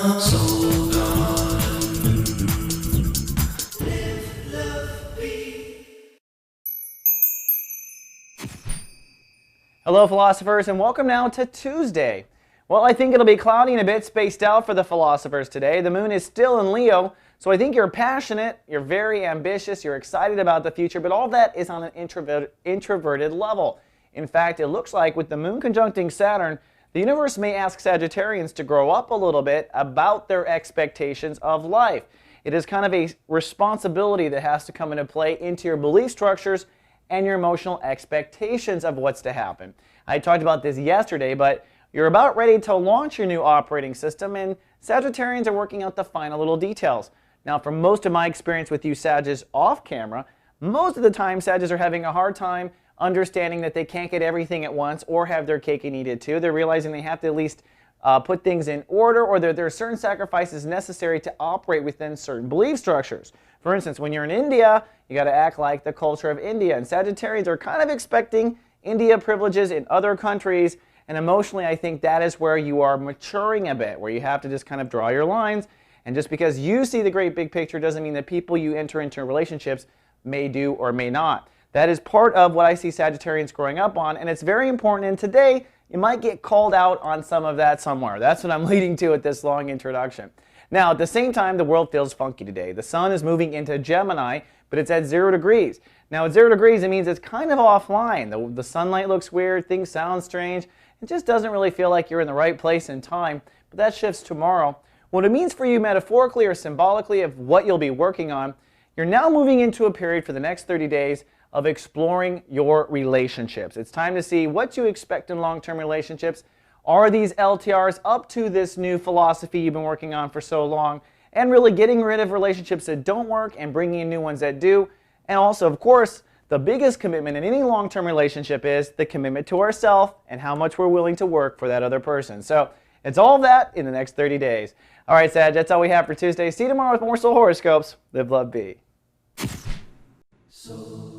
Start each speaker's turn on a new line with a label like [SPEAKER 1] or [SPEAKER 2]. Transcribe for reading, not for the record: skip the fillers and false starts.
[SPEAKER 1] Soul Garden. Live, love, be.
[SPEAKER 2] Hello philosophers, and welcome now to Tuesday. Well, I think it'll be cloudy and a bit spaced out for the philosophers today. The moon is still in Leo, so I think you're passionate, you're very ambitious, you're excited about the future, but all that is on an introverted level. In fact, it looks like with the moon conjuncting Saturn, the universe may ask Sagittarians to grow up a little bit about their expectations of life. It is kind of a responsibility that has to come into play into your belief structures and your emotional expectations of what's to happen. I talked about this yesterday, but you're about ready to launch your new operating system, and Sagittarians are working out the final little details. Now, from most of my experience with you Sagittarius off camera, most of the time Sagittarians are having a hard time understanding that they can't get everything at once or have their cake and eat it too. They're realizing they have to at least put things in order, or there are certain sacrifices necessary to operate within certain belief structures. For instance, when you're in India, you got to act like the culture of India, and Sagittarians are kind of expecting India privileges in other countries, and emotionally I think that is where you are maturing a bit, where you have to just kind of draw your lines, and just because you see the great big picture doesn't mean that people you enter into relationships may do or may not. That is part of what I see Sagittarians growing up on, and it's very important, and today you might get called out on some of that somewhere. That's what I'm leading to with this long introduction. Now, at the same time, the world feels funky today. The sun is moving into Gemini, but it's at 0 degrees. Now, at 0 degrees, it means it's kind of offline. The sunlight looks weird, things sound strange. It just doesn't really feel like you're in the right place and time, but that shifts tomorrow. What it means for you metaphorically or symbolically of what you'll be working on, you're now moving into a period for the next 30 days of exploring your relationships. It's time to see what you expect in long-term relationships. Are these LTRs up to this new philosophy you've been working on for so long? And really getting rid of relationships that don't work and bringing in new ones that do. And also, of course, the biggest commitment in any long-term relationship is the commitment to ourselves and how much we're willing to work for that other person. So it's all that in the next 30 days. All right, Sag, that's all we have for Tuesday. See you tomorrow with more soul horoscopes. Live, love, be.
[SPEAKER 1] Soul.